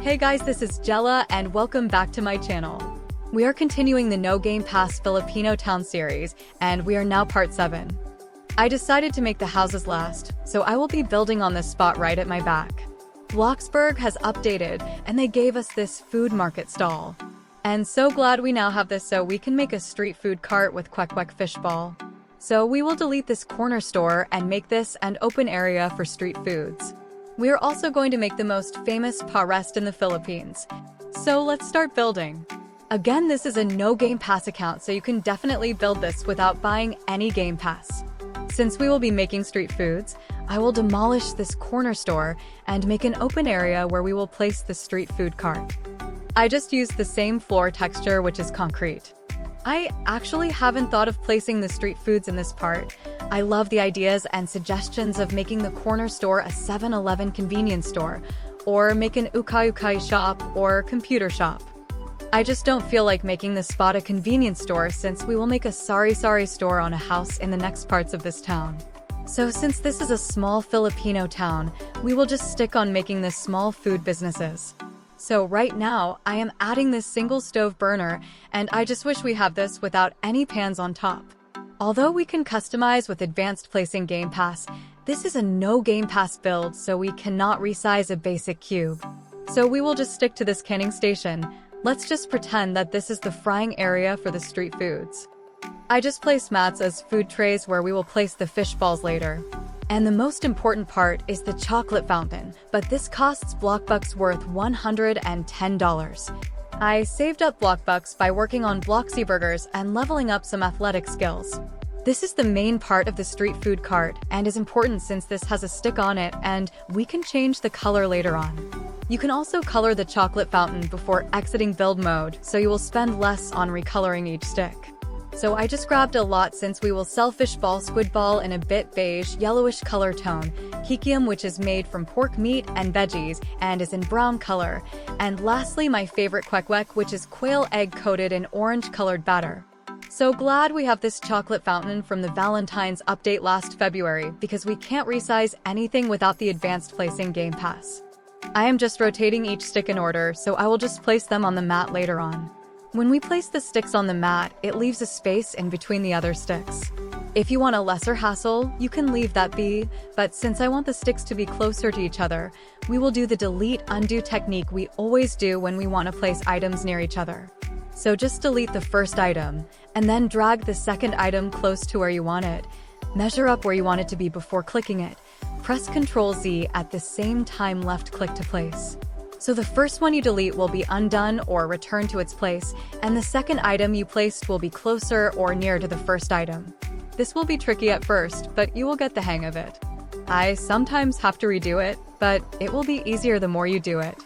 Hey guys, this is Jella and welcome back to my channel. We are continuing the No Game Pass Filipino Town series and we are now part 7. I decided to make the houses last, so I will be building on this spot right at my back. Bloxburg has updated and they gave us this food market stall. And so glad we now have this so we can make a street food cart with kwekwek fishball. So we will delete this corner store and make this an open area for street foods. We are also going to make the most famous Paresan in the Philippines. So let's start building. Again, this is a no Game Pass account, so you can definitely build this without buying any Game Pass. Since we will be making street foods, I will demolish this corner store and make an open area where we will place the street food cart. I just used the same floor texture, which is concrete. I actually haven't thought of placing the street foods in this part. I love the ideas and suggestions of making the corner store a 7-Eleven convenience store, or make an ukay-ukay shop or computer shop. I just don't feel like making this spot a convenience store since we will make a sari-sari store on a house in the next parts of this town. So since this is a small Filipino town, we will just stick on making this small food businesses. So right now, I am adding this single stove burner, and I just wish we have this without any pans on top. Although we can customize with advanced placing Game Pass, this is a no Game Pass build, so we cannot resize a basic cube. So we will just stick to this canning station. Let's just pretend that this is the frying area for the street foods. I just placed mats as food trays where we will place the fish balls later. And the most important part is the chocolate fountain, but this costs Bloxburg worth $110. I saved up Bloxburg by working on Bloxburgers and leveling up some athletic skills. This is the main part of the street food cart and is important since this has a stick on it and we can change the color later on. You can also color the chocolate fountain before exiting build mode, so you will spend less on recoloring each stick. So I just grabbed a lot since we will sell fish ball, squid ball in a bit beige, yellowish color tone, kikiam which is made from pork meat and veggies and is in brown color, and lastly my favorite kwekwek which is quail egg coated in orange colored batter. So glad we have this chocolate fountain from the Valentine's update last February because we can't resize anything without the advanced placing Game Pass. I am just rotating each stick in order, so I will just place them on the mat later on. When we place the sticks on the mat, it leaves a space in between the other sticks. If you want a lesser hassle, you can leave that be, but since I want the sticks to be closer to each other, we will do the delete undo technique we always do when we want to place items near each other. So just delete the first item, and then drag the second item close to where you want it. Measure up where you want it to be before clicking it. Press Ctrl Z at the same time left click to place. So the first one you delete will be undone or returned to its place, and the second item you placed will be closer or near to the first item. This will be tricky at first, but you will get the hang of it. I sometimes have to redo it, but it will be easier the more you do it.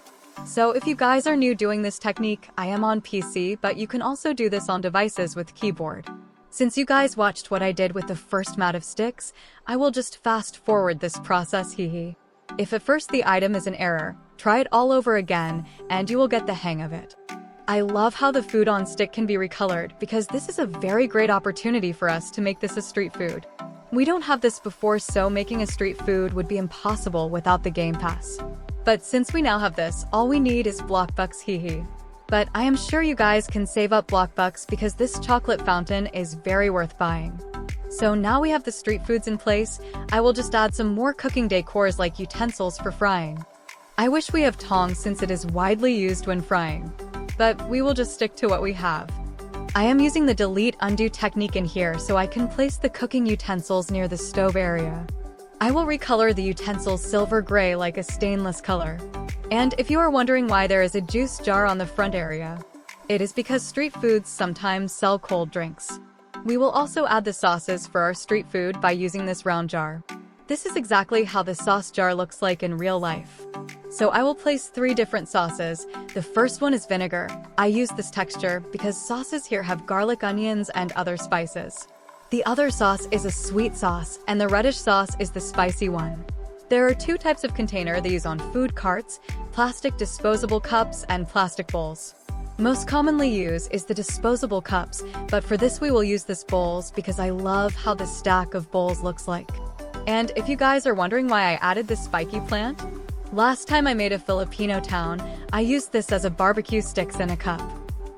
So if you guys are new doing this technique, I am on PC, but you can also do this on devices with keyboard. Since you guys watched what I did with the first mat of sticks, I will just fast forward this process, hehe. If at first the item is an error, try it all over again and you will get the hang of it. I love how the food on stick can be recolored because this is a very great opportunity for us to make this a street food. We don't have this before, so making a street food would be impossible without the Game Pass. But since we now have this, all we need is Bloxburg, hehe. But I am sure you guys can save up Bloxburg because this chocolate fountain is very worth buying. So now we have the street foods in place, I will just add some more cooking decors like utensils for frying. I wish we have tongs since it is widely used when frying, but we will just stick to what we have. I am using the delete undo technique in here so I can place the cooking utensils near the stove area. I will recolor the utensils silver gray like a stainless color. And if you are wondering why there is a juice jar on the front area, it is because street foods sometimes sell cold drinks. We will also add the sauces for our street food by using this round jar. This is exactly how the sauce jar looks like in real life. So I will place 3 different sauces. The first one is vinegar. I use this texture because sauces here have garlic, onions, and other spices. The other sauce is a sweet sauce, and the reddish sauce is the spicy one. There are 2 types of container they use on food carts: plastic disposable cups and plastic bowls. Most commonly used is the disposable cups, but for this we will use this bowls because I love how the stack of bowls looks like. And if you guys are wondering why I added this spiky plant, Last time I made a Filipino town, I used this as a barbecue sticks in a cup.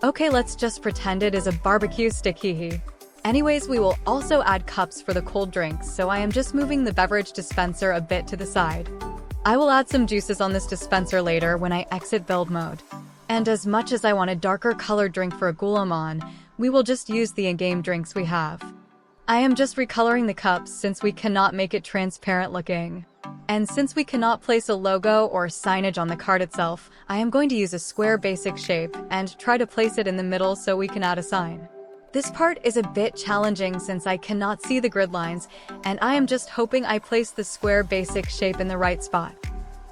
Okay, let's just pretend it is a barbecue stick, hee. Anyways, we will also add cups for the cold drinks, so I am just moving the beverage dispenser a bit to the side. I will add some juices on this dispenser later when I exit build mode. And as much as I want a darker colored drink for a gulaman, we will just use the in-game drinks we have. I am just recoloring the cups since we cannot make it transparent looking. And since we cannot place a logo or signage on the card itself, I am going to use a square basic shape and try to place it in the middle so we can add a sign. This part is a bit challenging since I cannot see the grid lines, and I am just hoping I place the square basic shape in the right spot.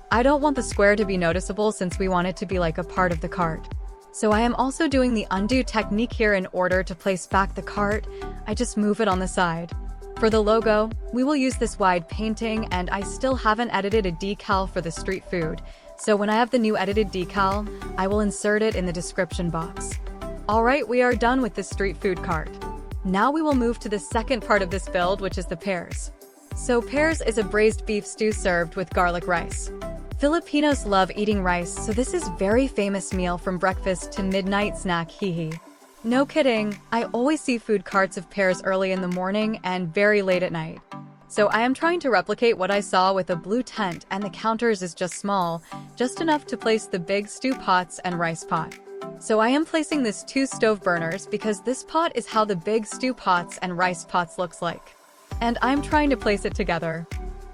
I don't want the square to be noticeable since we want it to be like a part of the cart. So I am also doing the undo technique here in order to place back the cart. I just move it on the side. For the logo, we will use this wide painting, and I still haven't edited a decal for the street food. So when I have the new edited decal, I will insert it in the description box. Alright, we are done with the street food cart. Now we will move to the second part of this build, which is the pears. So pears is a braised beef stew served with garlic rice. Filipinos love eating rice, so this is very famous meal from breakfast to midnight snack, hee. No kidding, I always see food carts of pears early in the morning and very late at night. So I am trying to replicate what I saw with a blue tent, and the counters is just small, just enough to place the big stew pots and rice pot. So I am placing this 2 stove burners because this pot is how the big stew pots and rice pots looks like. And I'm trying to place it together.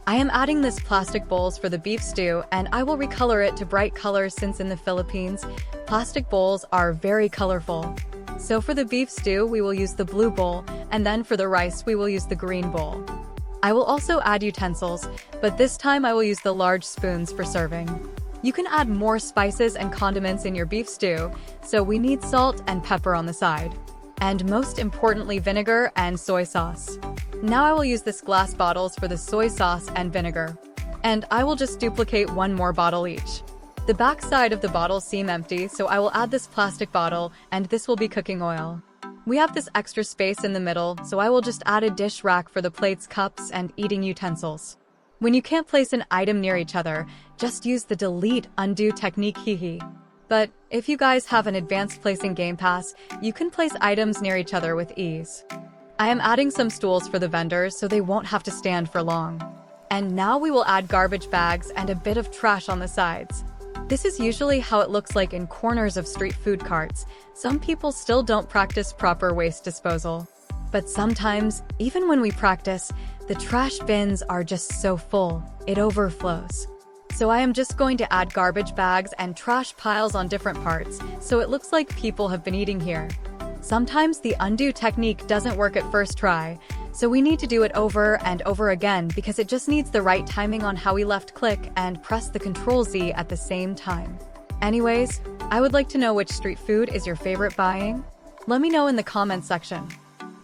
I am adding this plastic bowls for the beef stew, and I will recolor it to bright colors since in the Philippines, plastic bowls are very colorful. So for the beef stew, we will use the blue bowl, and then for the rice, we will use the green bowl. I will also add utensils, but this time I will use the large spoons for serving. You can add more spices and condiments in your beef stew, so we need salt and pepper on the side. And most importantly, vinegar and soy sauce. Now I will use this glass bottles for the soy sauce and vinegar. And I will just duplicate 1 more bottle each. The back side of the bottles seem empty, so I will add this plastic bottle, and this will be cooking oil. We have this extra space in the middle, so I will just add a dish rack for the plates, cups, and eating utensils. When you can't place an item near each other, just use the delete undo technique, hee. But if you guys have an advanced placing Game Pass, you can place items near each other with ease. I am adding some stools for the vendors so they won't have to stand for long. And now we will add garbage bags and a bit of trash on the sides. This is usually how it looks like in corners of street food carts. Some people still don't practice proper waste disposal. But sometimes, even when we practice, the trash bins are just so full, it overflows. So I am just going to add garbage bags and trash piles on different parts, so it looks like people have been eating here. Sometimes the undo technique doesn't work at first try, so we need to do it over and over again because it just needs the right timing on how we left click and press the Ctrl Z at the same time. Anyways, I would like to know which street food is your favorite buying? Let me know in the comments section.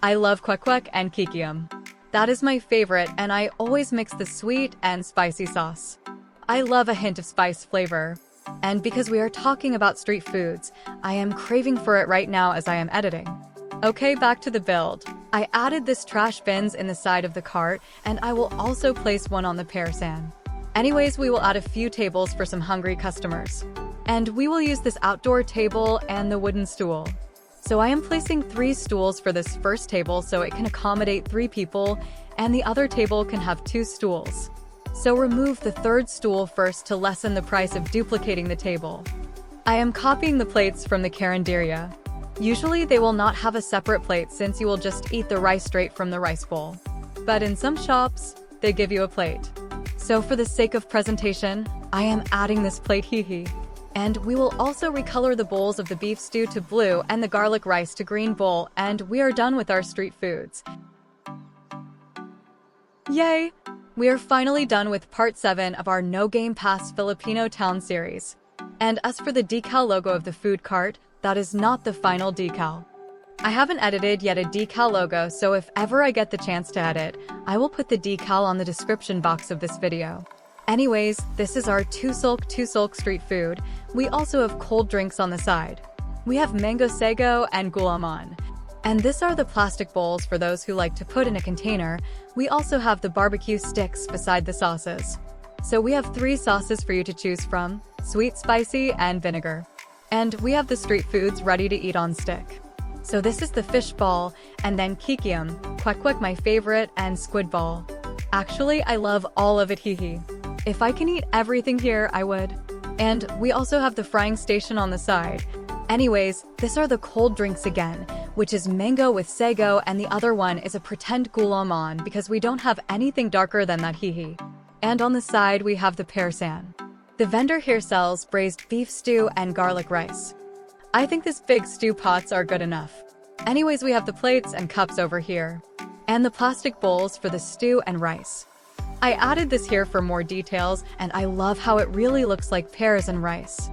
I love kwekwek and kikiam. That is my favorite, and I always mix the sweet and spicy sauce. I love a hint of spice flavor. And because we are talking about street foods, I am craving for it right now as I am editing. Okay, back to the build. I added this trash bins in the side of the cart, and I will also place one on the Paresan. Anyways, we will add a few tables for some hungry customers. And we will use this outdoor table and the wooden stool. So I am placing 3 stools for this first table so it can accommodate 3 people, and the other table can have 2 stools. So remove the 3rd stool first to lessen the price of duplicating the table. I am copying the plates from the carinderia. Usually they will not have a separate plate since you will just eat the rice straight from the rice bowl. But in some shops, they give you a plate. So for the sake of presentation, I am adding this plate, hee. And we will also recolor the bowls of the beef stew to blue and the garlic rice to green bowl, and we are done with our street foods. Yay! We are finally done with part 7 of our No Game Pass Filipino Town series. And as for the decal logo of the food cart, that is not the final decal. I haven't edited yet a decal logo, so if ever I get the chance to edit, I will put the decal on the description box of this video. Anyways, this is our two-sulk street food. We also have cold drinks on the side. We have mango sago and gulaman. And this are the plastic bowls for those who like to put in a container. We also have the barbecue sticks beside the sauces. So we have 3 sauces for you to choose from: sweet, spicy, and vinegar. And we have the street foods ready to eat on stick. So this is the fish ball, and then kikiam, kwekwek my favorite, and squid ball. Actually, I love all of it, hee. If I can eat everything here, I would. And we also have the frying station on the side. Anyways, these are the cold drinks again, which is mango with sago, and the other one is a pretend gulaman because we don't have anything darker than that, hee. And on the side, we have the Paresan. The vendor here sells braised beef stew and garlic rice. I think these big stew pots are good enough. Anyways, we have the plates and cups over here, and the plastic bowls for the stew and rice. I added this here for more details, and I love how it really looks like pears and rice.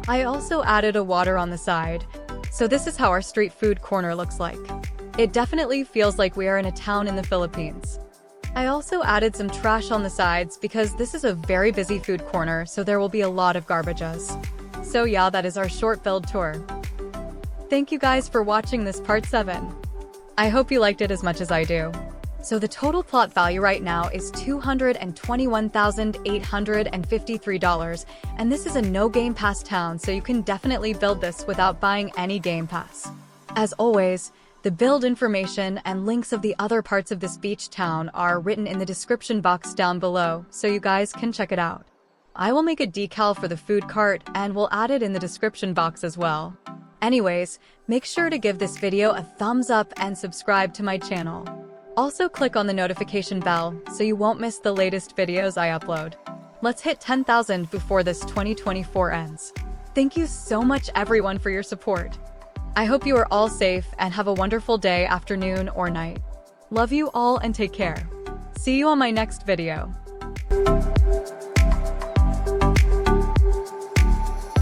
I also added a water on the side. So this is how our street food corner looks like. It definitely feels like we are in a town in the Philippines. I also added some trash on the sides because this is a very busy food corner, so there will be a lot of garbages. So yeah, that is our short build tour. Thank you guys for watching this part 7. I hope you liked it as much as I do. So the total plot value right now is $221,853, and this is a no Game Pass town, so you can definitely build this without buying any Game Pass. As always, the build information and links of the other parts of this beach town are written in the description box down below, so you guys can check it out. I will make a decal for the food cart and will add it in the description box as well. Anyways, make sure to give this video a thumbs up and subscribe to my channel. Also click on the notification bell so you won't miss the latest videos I upload. Let's hit 10,000 before this 2024 ends. Thank you so much everyone for your support. I hope you are all safe and have a wonderful day, afternoon, or night. Love you all and take care. See you on my next video.